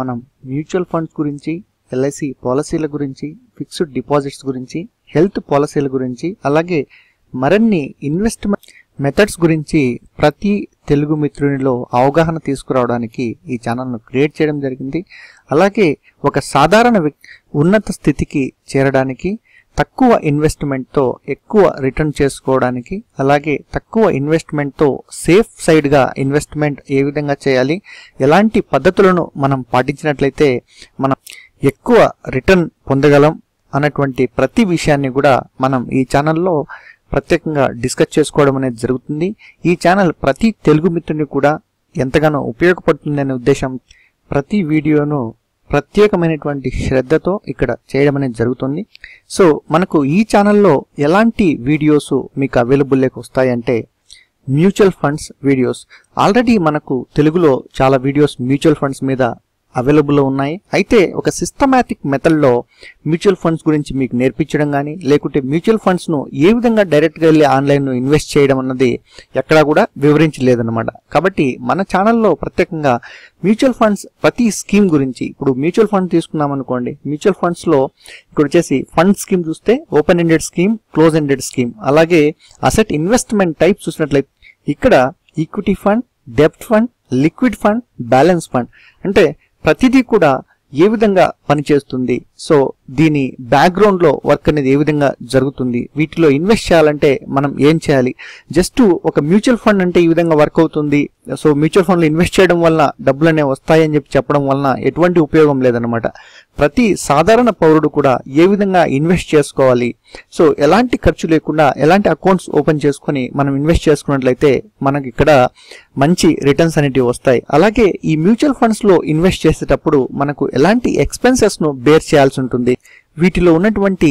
మనం mutual funds గురించి, LIC పాలసీల గురించి, ఫిక్స్డ్ డిపాజిట్స్ గురించి, హెల్త్ పాలసీల గురించి, అలాగే మరిన్ని ఇన్వెస్ట్మెంట్ మెథడ్స్ గురించి ప్రతి తెలుగు మిత్రునిలో అవగాహన తీసుకురావడానికి ఈ ఛానల్ను క్రియేట్ చేయడం జరిగింది. అలాగే ఒక సాధారణ ఉన్నత స్థితికి చేరడానికి, తక్కువ ఇన్వెస్ట్మెంట్తో ఎక్కువ రిటర్న్ చేసుకోవడానికి, అలాగే తక్కువ ఇన్వెస్ట్మెంట్తో సేఫ్ సైడ్గా ఇన్వెస్ట్మెంట్ ఏ విధంగా చేయాలి, ఎలాంటి పద్ధతులను మనం పాటించినట్లయితే మనం ఎక్కువ రిటర్న్ పొందగలం అన్నటువంటి ప్రతి విషయాన్ని కూడా మనం ఈ ఛానల్లో ప్రత్యేకంగా డిస్కస్ చేసుకోవడం అనేది జరుగుతుంది. ఈ ఛానల్ ప్రతి తెలుగు మిత్రుని కూడా ఎంతగానో ఉపయోగపడుతుందనే ఉద్దేశం ప్రతి వీడియోను ప్రత్యేకమైనటువంటి శ్రద్ధతో ఇక్కడ చేయడం అనేది జరుగుతుంది. సో మనకు ఈ ఛానల్లో ఎలాంటి వీడియోస్ మీకు అవైలబుల్లోకి వస్తాయంటే మ్యూచువల్ ఫండ్స్ వీడియోస్. ఆల్రెడీ మనకు తెలుగులో చాలా వీడియోస్ మ్యూచువల్ ఫండ్స్ మీద అవైలబుల్లో ఉన్నాయి. అయితే ఒక సిస్టమాటిక్ మెథడ్లో మ్యూచువల్ ఫండ్స్ గురించి మీకు నేర్పించడం కానీ, లేకుంటే మ్యూచువల్ ఫండ్స్ను ఏ విధంగా డైరెక్ట్గా వెళ్ళి ఆన్లైన్లో ఇన్వెస్ట్ చేయడం అన్నది ఎక్కడా కూడా వివరించలేదన్నమాట. కాబట్టి మన ఛానల్లో ప్రత్యేకంగా మ్యూచువల్ ఫండ్స్ ప్రతి స్కీమ్ గురించి, ఇప్పుడు మ్యూచువల్ ఫండ్ తీసుకున్నాం అనుకోండి, మ్యూచువల్ ఫండ్స్లో ఇక్కడ వచ్చేసి ఫండ్ స్కీమ్ చూస్తే open ended scheme, close ended scheme, అలాగే అసెట్ ఇన్వెస్ట్మెంట్ టైప్ చూసినట్లయితే ఇక్కడ ఈక్విటీ ఫండ్, డెబ్ట్ fund, liquid fund, balance fund, అంటే ప్రతిదీ కూడా ఏ విధంగా పనిచేస్తుంది, సో దీని బ్యాక్గ్రౌండ్లో వర్క్ అనేది ఏ విధంగా జరుగుతుంది, వీటిలో ఇన్వెస్ట్ చేయాలంటే మనం ఏం చేయాలి, జస్ట్ ఒక మ్యూచువల్ ఫండ్ అంటే ఈ విధంగా వర్క్ అవుతుంది, సో మ్యూచువల్ ఫండ్లో ఇన్వెస్ట్ చేయడం వలన డబ్బులు అనేవి వస్తాయని చెప్పడం వలన ఎటువంటి ఉపయోగం లేదనమాట. ప్రతి సాధారణ పౌరుడు కూడా ఏ విధంగా ఇన్వెస్ట్ చేసుకోవాలి, సో ఎలాంటి ఖర్చు లేకుండా ఎలాంటి అకౌంట్స్ ఓపెన్ చేసుకొని మనం ఇన్వెస్ట్ చేసుకున్నట్లయితే మనకి ఇక్కడ మంచి రిటర్న్స్ అనేటివి వస్తాయి. అలాగే ఈ మ్యూచువల్ ఫండ్స్లో ఇన్వెస్ట్ చేసేటప్పుడు మనకు ఎలాంటి ఎక్స్పెన్సెస్ను బేర్ చేయాల్సి ఉంటుంది, వీటిలో ఉన్నటువంటి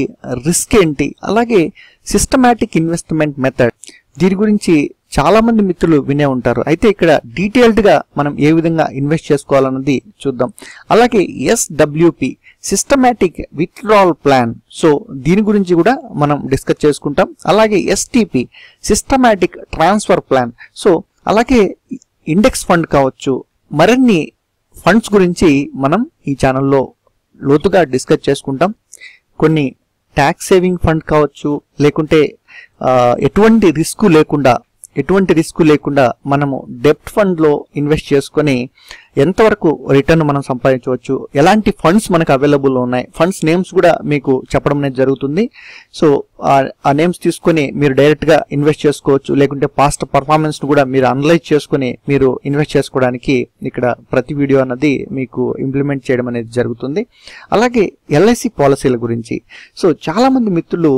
రిస్క్ ఏంటి, అలాగే సిస్టమాటిక్ ఇన్వెస్ట్మెంట్ మెథడ్, దీని గురించి చాలా మంది మిత్రులు వినే ఉంటారు. అయితే ఇక్కడ డీటెయిల్డ్గా మనం ఏ విధంగా ఇన్వెస్ట్ చేసుకోవాలన్నది చూద్దాం. అలాగే SWP systematic withdrawal plan, so దీని గురించి కూడా మనం డిస్కస్ చేసుకుంటాం. అలాగే STP systematic transfer plan, so అలాగే ఇండెక్స్ ఫండ్ కావచ్చు, మరిన్ని ఫండ్స్ గురించి మనం ఈ ఛానల్లో లోతుగా డిస్కస్ చేసుకుంటాం. కొన్ని ట్యాక్స్ సేవింగ్ ఫండ్ కావచ్చు, లేకుంటే ఎటువంటి రిస్క్ లేకుండా మనము డెబ్ట్ ఫండ్లో ఇన్వెస్ట్ చేసుకొని ఎంతవరకు రిటర్న్ మనం సంపాదించవచ్చు, ఎలాంటి ఫండ్స్ మనకు అవైలబుల్ ఉన్నాయి, ఫండ్స్ నేమ్స్ కూడా మీకు చెప్పడం అనేది జరుగుతుంది. సో ఆ నేమ్స్ తీసుకొని మీరు డైరెక్ట్గా ఇన్వెస్ట్ చేసుకోవచ్చు, లేకుంటే పాస్ట్ పర్ఫార్మెన్స్ కూడా మీరు అనలైజ్ చేసుకొని మీరు ఇన్వెస్ట్ చేసుకోవడానికి ఇక్కడ ప్రతి వీడియో అన్నది మీకు ఇంప్లిమెంట్ చేయడం అనేది జరుగుతుంది. అలాగే LIC పాలసీల గురించి, సో చాలా మంది మిత్రులు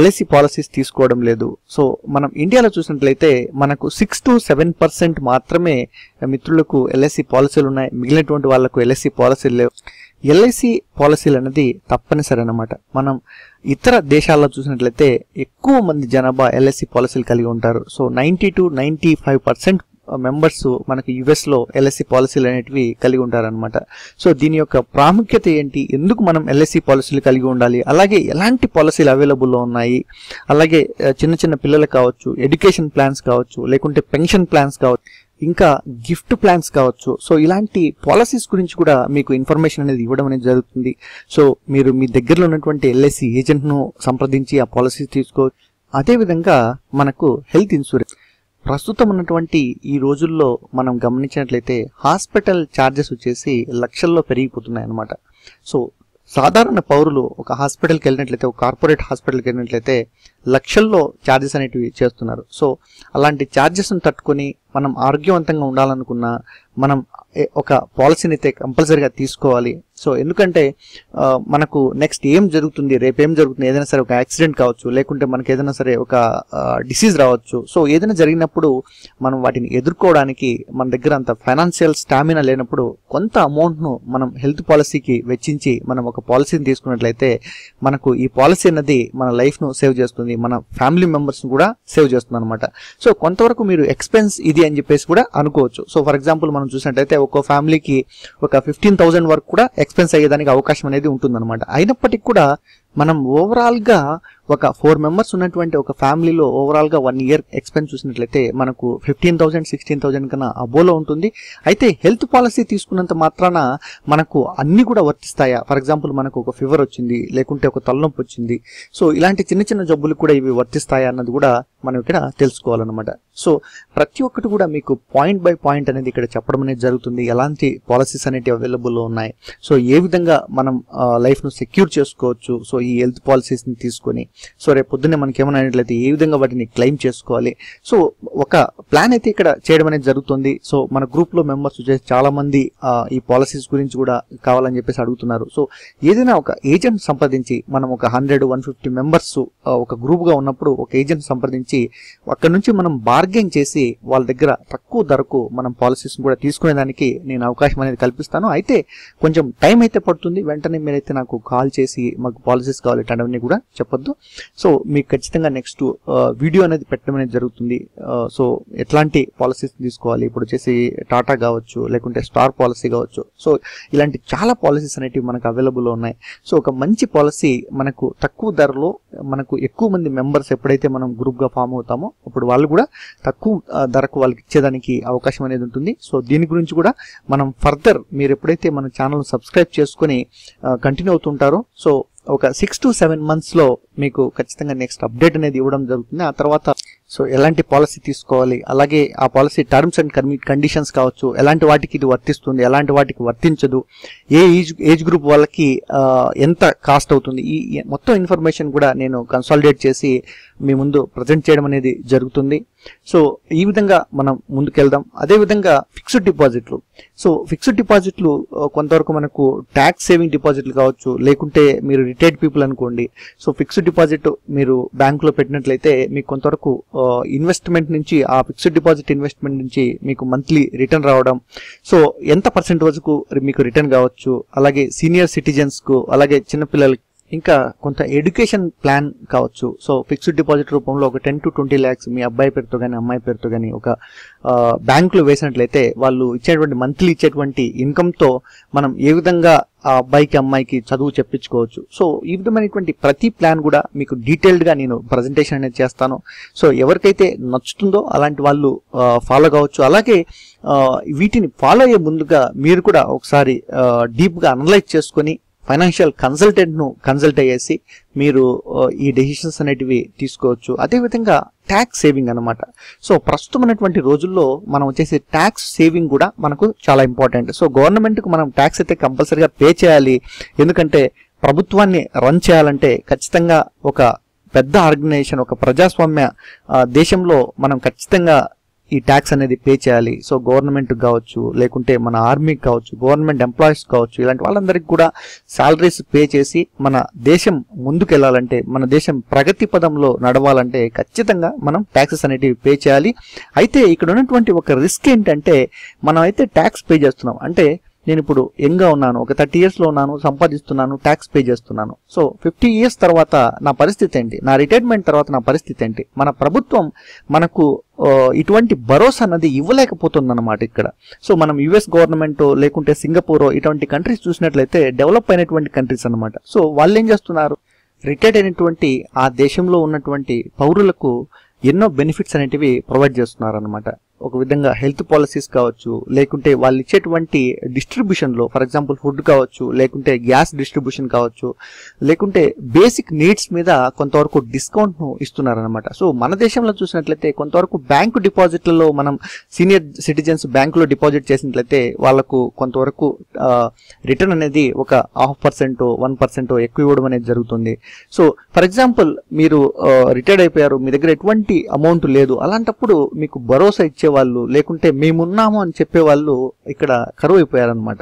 LIC పాలసీస్ తీసుకోవడం లేదు. సో మనం ఇండియాలో చూసినట్లయితే మనకు 6 to 7% మాత్రమే మిత్రులకు LIC పాలసీలు ఉన్నాయి, మిగిలినటువంటి వాళ్లకు LIC పాలసీలు లేవు. LIC పాలసీలు అనేది తప్పనిసరి అన్నమాట. మనం ఇతర దేశాల్లో చూసినట్లయితే ఎక్కువ మంది జనాభా LIC పాలసీలు కలిగి ఉంటారు. సో 90 to 95% మెంబర్స్ మనకు US లో LIC పాలసీలు అనేటివి కలిగి ఉంటారనమాట. సో దీని యొక్క ప్రాముఖ్యత ఏంటి, ఎందుకు మనం LIC పాలసీలు కలిగి ఉండాలి, అలాగే ఎలాంటి పాలసీలు అవైలబుల్లో ఉన్నాయి, అలాగే చిన్న పిల్లలకు కావచ్చు, ఎడ్యుకేషన్ ప్లాన్స్ కావచ్చు, లేకుంటే పెన్షన్ ప్లాన్స్ కావచ్చు, ఇంకా గిఫ్ట్ ప్లాన్స్ కావచ్చు, సో ఇలాంటి పాలసీస్ గురించి కూడా మీకు ఇన్ఫర్మేషన్ అనేది ఇవ్వడం అనేది జరుగుతుంది. సో మీరు మీ దగ్గరలో ఉన్నటువంటి LIC ఏజెంట్ను సంప్రదించి ఆ పాలసీ తీసుకోవచ్చు. అదేవిధంగా మనకు హెల్త్ ఇన్సూరెన్స్, ప్రస్తుతం ఉన్నటువంటి ఈ రోజుల్లో మనం గమనించినట్లయితే హాస్పిటల్ ఛార్జెస్ వచ్చేసి లక్షల్లో పెరిగిపోతున్నాయి అన్నమాట. సో సాధారణ పౌరులు ఒక హాస్పిటల్కి వెళ్ళినట్లయితే, ఒక కార్పొరేట్ హాస్పిటల్కి వెళ్ళినట్లయితే లక్షల్లో ఛార్జెస్ అనేటివి చేస్తున్నారు. సో అలాంటి ఛార్జెస్ను తట్టుకొని మనం ఆరోగ్యవంతంగా ఉండాలనుకున్నా మనం ఒక పాలసీని అయితే కంపల్సరీగా తీసుకోవాలి. సో ఎందుకంటే మనకు నెక్స్ట్ ఏం జరుగుతుంది, రేపు ఏం జరుగుతుంది, ఏదైనా సరే ఒక యాక్సిడెంట్ కావచ్చు, లేకుంటే మనకి ఏదైనా సరే ఒక డిసీజ్ రావచ్చు. సో ఏదైనా జరిగినప్పుడు మనం వాటిని ఎదుర్కోవడానికి మన దగ్గర అంత ఫైనాన్షియల్ స్టామినా లేనప్పుడు కొంత అమౌంట్ను మనం హెల్త్ పాలసీకి వెచ్చించి మనం ఒక పాలసీని తీసుకున్నట్లయితే మనకు ఈ పాలసీ అనేది మన లైఫ్ను సేవ్ చేస్తుంది, మన ఫ్యామిలీ మెంబర్స్ని కూడా సేవ్ చేస్తుంది అనమాట. సో కొంతవరకు మీరు ఎక్స్పెన్స్ ఇది అని చెప్పేసి కూడా అనుకోవచ్చు. సో ఫర్ ఎగ్జాంపుల్ మనం చూసినట్టయితే ఒక్కో ఫ్యామిలీకి ఒక 15,000 వరకు కూడా ఎక్స్పెన్స్ అయ్యేదానికి అవకాశం అనేది ఉంటుందన్నమాట. అయినప్పటికీ కూడా మనం ఓవరాల్గా ఒక 4 మెంబర్స్ ఉన్నటువంటి ఒక ఫ్యామిలీలో ఓవరాల్గా 1 ఇయర్ ఎక్స్పెన్స్ చూసినట్లయితే మనకు 15,000 16,000 కన్నా అబోలో ఉంటుంది. అయితే హెల్త్ పాలసీ తీసుకున్నంత మాత్రాన మనకు అన్ని కూడా వర్తిస్తాయా? ఫర్ ఎగ్జాంపుల్ మనకు ఒక ఫీవర్ వచ్చింది, లేకుంటే ఒక తలనొప్పి వచ్చింది, సో ఇలాంటి చిన్న చిన్న జబ్బులు కూడా ఇవి వర్తిస్తాయా అన్నది కూడా మనం ఇక్కడ తెలుసుకోవాలన్నమాట. సో ప్రతి ఒక్కటి కూడా మీకు పాయింట్ బై పాయింట్ అనేది ఇక్కడ చెప్పడం అనేది జరుగుతుంది. ఎలాంటి పాలసీస్ అనేవి అవైలబుల్లో ఉన్నాయి, సో ఏ విధంగా మనం లైఫ్ను సెక్యూర్ చేసుకోవచ్చు, సో ఈ హెల్త్ పాలసీస్ని తీసుకొని సో రేపు పొద్దున్నే మనకి ఏమైనా అయినట్లయితే ఏ విధంగా వాటిని క్లెయిమ్ చేసుకోవాలి, సో ఒక ప్లాన్ అయితే ఇక్కడ చేయడం అనేది జరుగుతుంది. సో మన గ్రూప్లో మెంబర్స్ వచ్చేసి చాలా మంది ఈ పాలసీస్ గురించి కూడా కావాలని చెప్పేసి అడుగుతున్నారు. సో ఏదైనా ఒక ఏజెంట్ సంప్రదించి మనం ఒక 100-150 మెంబర్స్ ఒక గ్రూప్గా ఉన్నప్పుడు ఒక ఏజెంట్ సంప్రదించి అక్కడ నుంచి మనం బార్గెన్ చేసి వాళ్ళ దగ్గర తక్కువ ధరకు మనం పాలసీస్ కూడా తీసుకునేదానికి నేను అవకాశం అనేది కల్పిస్తాను. అయితే కొంచెం టైం అయితే పడుతుంది. వెంటనే మీరైతే నాకు కాల్ చేసి మాకు పాలసీస్ కావాలి అవన్నీ కూడా చెప్పొద్దు. సో మీకు ఖచ్చితంగా నెక్స్ట్ వీడియో అనేది పెట్టడం అనేది జరుగుతుంది. సో ఎట్లాంటి పాలసీస్ తీసుకోవాలి, ఇప్పుడు వచ్చేసి టాటా కావచ్చు, లేకుంటే స్టార్ పాలసీ కావచ్చు, సో ఇలాంటి చాలా పాలసీస్ అనేటివి మనకు అవైలబుల్లో ఉన్నాయి. సో ఒక మంచి పాలసీ మనకు తక్కువ ధరలో మనకు ఎక్కువ మంది మెంబర్స్ ఎప్పుడైతే మనం గ్రూప్గా ఫామ్ అవుతామో అప్పుడు వాళ్ళు కూడా తక్కువ ధరకు వాళ్ళకి ఇచ్చేదానికి అవకాశం అనేది ఉంటుంది. సో దీని గురించి కూడా మనం ఫర్దర్ మీరు ఎప్పుడైతే మన ఛానల్ సబ్స్క్రైబ్ చేసుకొని కంటిన్యూ అవుతుంటారో సో ఒక 6 to 7 months మీకు ఖచ్చితంగా నెక్స్ట్ అప్డేట్ అనేది ఇవ్వడం జరుగుతుంది. ఆ తర్వాత సో ఎలాంటి పాలసీ తీసుకోవాలి, అలాగే ఆ పాలసీ టర్మ్స్ అండ్ కండిషన్స్ కావచ్చు, ఎలాంటి వాటికి ఇది వర్తిస్తుంది, ఎలాంటి వాటికి వర్తించదు, ఏ ఏజ్ గ్రూప్ వాళ్ళకి ఎంత కాస్ట్ అవుతుంది, ఈ మొత్తం ఇన్ఫర్మేషన్ కూడా నేను కన్సాలిడేట్ చేసి మీ ముందు ప్రజెంట్ చేయడం అనేది జరుగుతుంది. సో ఈ విధంగా మనం ముందుకెళ్దాం. అదేవిధంగా ఫిక్స్డ్ డిపాజిట్లు, సో ఫిక్స్డ్ డిపాజిట్లు కొంతవరకు మనకు ట్యాక్స్ సేవింగ్ డిపాజిట్లు కావచ్చు, లేకుంటే మీరు రిటైర్డ్ పీపుల్ అనుకోండి, సో ఫిక్స్డ్ డిపాజిట్ మీరు బ్యాంకులో పెట్టినట్లయితే మీకు కొంతవరకు ఇన్వెస్ట్మెంట్ నుంచి ఆ ఫిక్స్డ్ డిపాజిట్ ఇన్వెస్ట్మెంట్ నుంచి మీకు మంత్లీ రిటర్న్ రావడం, సో ఎంత పర్సెంట్ వరకు మీకు రిటర్న్ కావచ్చు, అలాగే సీనియర్ సిటిజన్స్కు, అలాగే చిన్నపిల్లలకి, ఇంకా కొంత ఎడ్యుకేషన్ ప్లాన్ కావచ్చు. సో ఫిక్స్డ్ డిపాజిట్ రూపంలో ఒక 10 to 20 lakhs మీ అబ్బాయి పేరుతో కానీ అమ్మాయి పేరుతో కానీ ఒక బ్యాంకులో వేసినట్లయితే వాళ్ళు ఇచ్చేటువంటి మంత్లీ ఇచ్చేటువంటి ఇన్కమ్తో మనం ఏ విధంగా ఆ అబ్బాయికి అమ్మాయికి చదువు చెప్పించుకోవచ్చు. సో ఈ విధమైనటువంటి ప్రతి ప్లాన్ కూడా మీకు డీటెయిల్డ్గా నేను ప్రజెంటేషన్ అనేది చేస్తాను. సో ఎవరికైతే నచ్చుతుందో అలాంటి వాళ్ళు ఫాలో కావచ్చు. అలాగే వీటిని ఫాలో అయ్యే ముందుగా మీరు కూడా ఒకసారి డీప్గా అనలైజ్ చేసుకొని ఫైనాన్షియల్ కన్సల్టెంట్ను కన్సల్ట్ అయ్యేసి మీరు ఈ డెసిషన్స్ అనేటివి తీసుకోవచ్చు. అదేవిధంగా ట్యాక్స్ సేవింగ్ అనమాట. సో ప్రస్తుతం ఉన్నటువంటి రోజుల్లో మనం వచ్చేసి ట్యాక్స్ సేవింగ్ కూడా మనకు చాలా ఇంపార్టెంట్. సో గవర్నమెంట్కు మనం ట్యాక్స్ అయితే కంపల్సరీగా పే చేయాలి. ఎందుకంటే ప్రభుత్వాన్ని రన్ చేయాలంటే ఖచ్చితంగా ఒక పెద్ద ఆర్గనైజేషన్, ఒక ప్రజాస్వామ్య దేశంలో మనం ఖచ్చితంగా ఈ ట్యాక్స్ అనేది పే చేయాలి. సో గవర్నమెంట్ కావచ్చు, లేకుంటే మన ఆర్మీకి కావచ్చు, గవర్నమెంట్ ఎంప్లాయీస్ కావచ్చు, ఇలాంటి వాళ్ళందరికీ కూడా సాలరీస్ పే చేసి మన దేశం ముందుకెళ్లాలంటే, మన దేశం ప్రగతి పదంలో నడవాలంటే ఖచ్చితంగా మనం ట్యాక్సెస్ అనేటివి పే చేయాలి. అయితే ఇక్కడ ఉన్నటువంటి ఒక రిస్క్ ఏంటంటే మనం అయితే ట్యాక్స్ పే చేస్తున్నాం అంటే నేను ఇప్పుడు యంగ్గా ఉన్నాను, ఒక 30 yearsలో ఉన్నాను, సంపాదిస్తున్నాను, ట్యాక్స్ పే చేస్తున్నాను. సో 50 years తర్వాత నా పరిస్థితి ఏంటి, నా రిటైర్మెంట్ తర్వాత నా పరిస్థితి ఏంటి? మన ప్రభుత్వం మనకు ఇటువంటి భరోసా అన్నది ఇవ్వలేకపోతుంది అన్నమాట ఇక్కడ. సో మనం యుఎస్ గవర్నమెంట్ లేకుంటే సింగపూర్ ఇటువంటి కంట్రీస్ చూసినట్లయితే డెవలప్ అయినటువంటి కంట్రీస్ అన్నమాట. సో వాళ్ళు ఏం చేస్తున్నారు, రిటైర్డ్ అయినటువంటి ఆ దేశంలో ఉన్నటువంటి పౌరులకు ఎన్నో బెనిఫిట్స్ అనేటివి ప్రొవైడ్ చేస్తున్నారు అన్నమాట. ఒక విధంగా హెల్త్ పాలసీస్ కావచ్చు, లేకుంటే వాళ్ళు ఇచ్చేటువంటి డిస్ట్రిబ్యూషన్లో, ఫర్ ఎగ్జాంపుల్ ఫుడ్ కావచ్చు, లేకుంటే గ్యాస్ డిస్ట్రిబ్యూషన్ కావచ్చు, లేకుంటే బేసిక్ నీడ్స్ మీద కొంతవరకు డిస్కౌంట్ను ఇస్తున్నారనమాట. సో మన దేశంలో చూసినట్లయితే కొంతవరకు బ్యాంకు డిపాజిట్లలో మనం సీనియర్ సిటిజన్స్ బ్యాంకులో డిపాజిట్ చేసినట్లయితే వాళ్ళకు కొంతవరకు రిటర్న్ అనేది ఒక 0.5% 1% ఎక్కువ ఇవ్వడం అనేది జరుగుతుంది. సో ఫర్ ఎగ్జాంపుల్ మీరు రిటైర్డ్ అయిపోయారు, మీ దగ్గర ఎటువంటి అమౌంట్ లేదు, అలాంటప్పుడు మీకు భరోసా ఇచ్చే వాళ్ళు, లేకుంటే మేమున్నాము అని చెప్పేవాళ్ళు ఇక్కడ కరువు అయిపోయారనమాట.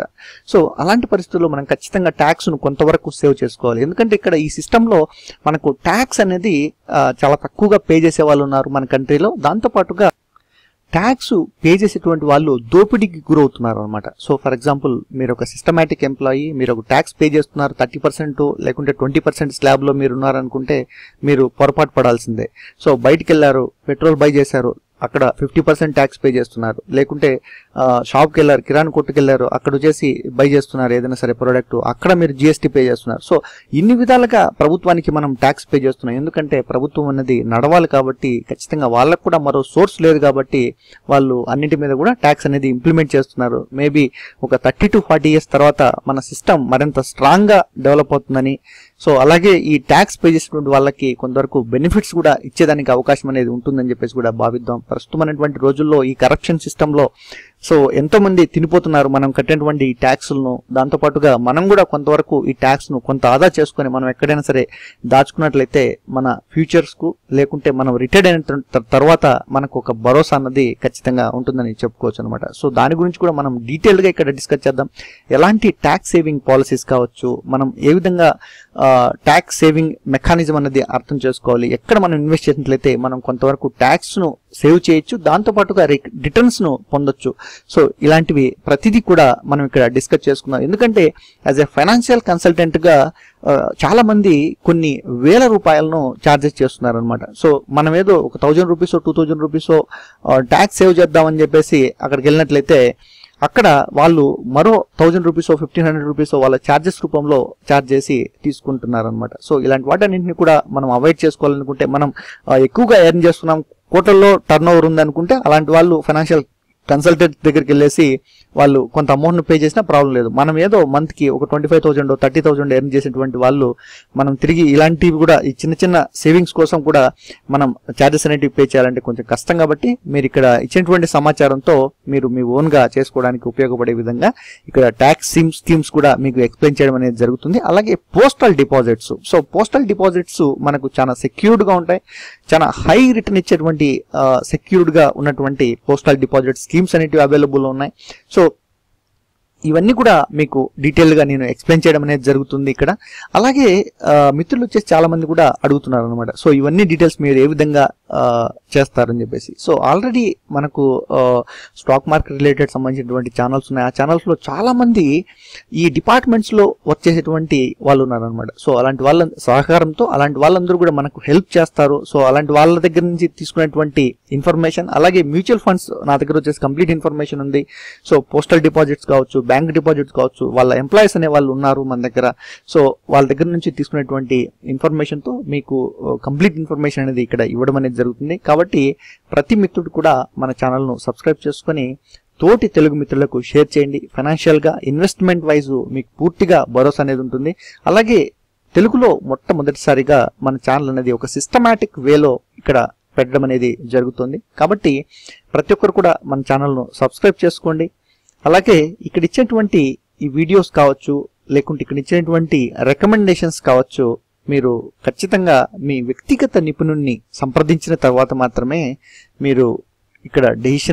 సో అలాంటి పరిస్థితుల్లో మనం ఖచ్చితంగా ట్యాక్స్ను కొంతవరకు సేవ్ చేసుకోవాలి. ఎందుకంటే ఇక్కడ ఈ సిస్టంలో మనకు ట్యాక్స్ అనేది చాలా తక్కువగా పే చేసే వాళ్ళు ఉన్నారు మన కంట్రీలో. దాంతోపాటుగా ట్యాక్స్ పే చేసేటువంటి వాళ్ళు దోపిడీకి గురవుతున్నారు అనమాట. సో ఫర్ ఎగ్జాంపుల్ మీరు ఒక సిస్టమేటిక్ ఎంప్లాయీ, మీరు ఒక ట్యాక్స్ పే చేస్తున్నారు 30% లేకుంటే 20% స్లాబ్లో మీరు ఉన్నారనుకుంటే మీరు పొరపాటు పడాల్సిందే. సో బయటికి వెళ్ళారు, పెట్రోల్ బై చేశారు, అక్కడ 50% ట్యాక్స్ పే చేస్తున్నారు, లేకుంటే షాప్కి వెళ్ళారు, కిరాణా కొట్టుకు వెళ్ళారు, అక్కడ వచ్చేసి బై చేస్తున్నారు ఏదైనా సరే ప్రోడక్ట్, అక్కడ మీరు జిఎస్టీ పే చేస్తున్నారు. సో ఇన్ని విధాలుగా ప్రభుత్వానికి మనం ట్యాక్స్ పే చేస్తున్నాం. ఎందుకంటే ప్రభుత్వం అనేది నడవాలి కాబట్టి, ఖచ్చితంగా వాళ్ళకు కూడా మరో సోర్స్ లేదు కాబట్టి వాళ్ళు అన్నింటి మీద కూడా ట్యాక్స్ అనేది ఇంప్లిమెంట్ చేస్తున్నారు. మేబీ ఒక 30 to 40 years తర్వాత మన సిస్టమ్ మరింత స్ట్రాంగ్ గా డెవలప్ అవుతుందని, సో అలాగే ఈ ట్యాక్స్ పే చేసినటువంటి వాళ్ళకి కొంతవరకు బెనిఫిట్స్ కూడా ఇచ్చేదానికి అవకాశం అనేది ఉంటుందని చెప్పేసి కూడా భావిద్దాం. ప్రస్తుతమైనటువంటి రోజుల్లో ఈ కరప్షన్ సిస్టంలో సో ఎంతో మంది తినిపోతున్నారు మనం కట్టినటువంటి ఈ ట్యాక్స్లను. దాంతోపాటుగా మనం కూడా కొంతవరకు ఈ ట్యాక్స్ను కొంత ఆదా చేసుకొని మనం ఎక్కడైనా సరే దాచుకున్నట్లయితే మన ఫ్యూచర్స్కు, లేకుంటే మనం రిటైర్డ్ అయిన తర్వాత మనకు ఒక భరోసా అన్నది ఖచ్చితంగా ఉంటుందని చెప్పుకోవచ్చు అనమాట. సో దాని గురించి కూడా మనం డీటెయిల్గా ఇక్కడ డిస్కస్ చేద్దాం. ఎలాంటి ట్యాక్స్ సేవింగ్ పాలసీస్ కావచ్చు, మనం ఏ విధంగా ట్యాక్స్ సేవింగ్ మెకానిజం అనేది అర్థం చేసుకోవాలి, ఎక్కడ మనం ఇన్వెస్ట్ చేసినట్లయితే మనం కొంతవరకు ట్యాక్స్ను సేవ్ చేయొచ్చు, దాంతోపాటుగా రిటర్న్స్ను పొందొచ్చు. సో ఇలాంటివి ప్రతిదీ కూడా మనం ఇక్కడ డిస్కస్ చేసుకుందాం. ఎందుకంటే యాజ్ ఎ ఫైనాన్షియల్ కన్సల్టెంట్గా చాలా మంది కొన్ని వేల రూపాయలను ఛార్జెస్ చేస్తున్నారు అనమాట. సో మనం ఏదో ఒక 1000 రూపీస్ 2000 రూపీస్ ట్యాక్స్ సేవ్ చేద్దామని చెప్పేసి అక్కడికి వెళ్ళినట్లయితే అక్కడ వాళ్ళు మరో 1000 రూపీస్ 1500 రూపీస్ వాళ్ళ ఛార్జెస్ రూపంలో ఛార్జ్ చేసి తీసుకుంటున్నారు అనమాట. సో ఇలాంటి వాటన్నింటినీ కూడా మనం అవాయిడ్ చేసుకోవాలనుకుంటే, మనం ఎక్కువగా ఎర్న్ చేస్తున్నాం, కోట్లలో టర్న్ ఓవర్ ఉందనుకుంటే అలాంటి వాళ్ళు ఫైనాన్షియల్ కన్సల్టెంట్ దగ్గరికి వెళ్ళేసి వాళ్ళు కొంత అమౌంట్ పే చేసినా ప్రాబ్లం లేదు. మనం ఏదో మంత్కి ఒక 25,000 30,000 ఎర్న్ చేసేటువంటి వాళ్ళు మనం తిరిగి ఇలాంటివి కూడా ఈ చిన్న చిన్న సేవింగ్స్ కోసం కూడా మనం ఛార్జెస్ అనేటివి పే చేయాలంటే కొంచెం కష్టం. కాబట్టి మీరు ఇక్కడ ఇచ్చినటువంటి సమాచారంతో మీరు మీ ఓన్గా చేసుకోవడానికి ఉపయోగపడే విధంగా ఇక్కడ ట్యాక్స్ స్కీమ్స్ కూడా మీకు ఎక్స్ప్లెయిన్ చేయడం అనేది జరుగుతుంది. అలాగే postal deposits. So postal deposits మనకు చాలా సెక్యూర్డ్గా ఉంటాయి, చాలా హై రిటర్న్ ఇచ్చేటువంటి సెక్యూర్డ్గా ఉన్నటువంటి పోస్టల్ డిపాజిట్ స్కీమ్స్ అనేటివి అవైలబుల్ ఉన్నాయి. సో ఇవన్నీ కూడా మీకు డీటెయిల్గా నేను ఎక్స్ప్లెయిన్ చేయడం అనేది జరుగుతుంది ఇక్కడ. అలాగే మిత్రులు వచ్చేసి చాలా మంది కూడా అడుగుతున్నారు అనమాట, సో ఇవన్నీ డీటెయిల్స్ మీరు ఏ విధంగా చేస్తారని చెప్పేసి. సో ఆల్రెడీ మనకు స్టాక్ మార్కెట్ రిలేటెడ్ సంబంధించినటువంటి ఛానల్స్ ఉన్నాయి. ఆ ఛానల్స్లో చాలా మంది ఈ డిపార్ట్మెంట్స్లో వర్క్ చేసేటువంటి వాళ్ళు ఉన్నారనమాట. సో అలాంటి వాళ్ళ సహకారంతో అలాంటి వాళ్ళందరూ కూడా మనకు హెల్ప్ చేస్తారు. సో అలాంటి వాళ్ళ దగ్గర నుంచి తీసుకునేటువంటి ఇన్ఫర్మేషన్, అలాగే మ్యూచువల్ ఫండ్స్ నా దగ్గర వచ్చేసి కంప్లీట్ ఇన్ఫర్మేషన్ ఉంది. సో పోస్టల్ డిపాజిట్స్ కావచ్చు, బ్యాంక్ డిపాజిట్స్ కావచ్చు, వాళ్ళ ఎంప్లాయీస్ అనే వాళ్ళు ఉన్నారు మన దగ్గర. సో వాళ్ళ దగ్గర నుంచి తీసుకునేటువంటి ఇన్ఫర్మేషన్తో మీకు కంప్లీట్ ఇన్ఫర్మేషన్ అనేది ఇక్కడ ఇవ్వడం అనేది జరుగుతుంది. కాబట్టి ప్రతి మిత్రుడు కూడా మన ఛానల్ను సబ్స్క్రైబ్ చేసుకొని తోటి తెలుగు మిత్రులకు షేర్ చేయండి. ఫైనాన్షియల్గా ఇన్వెస్ట్మెంట్ వైజ్ మీకు పూర్తిగా భరోసా అనేది ఉంటుంది. అలాగే తెలుగులో మొట్టమొదటిసారిగా మన ఛానల్ అనేది ఒక సిస్టమాటిక్ వేలో ఇక్కడ పెట్టడం అనేది జరుగుతుంది. కాబట్టి ప్రతి ఒక్కరు కూడా మన ఛానల్ను సబ్స్క్రైబ్ చేసుకోండి. అలాగే ఇక్కడ ఇచ్చేటువంటి ఈ వీడియోస్ కావచ్చు, లేకుంటే ఇక్కడ ఇచ్చినటువంటి రికమెండేషన్స్ కావచ్చు, మీరు ఖచ్చితంగా మీ వ్యక్తిగత నిపుణుడిని సంప్రదించిన తర్వాత మాత్రమే మీరు ఇక్కడ డెసిషన్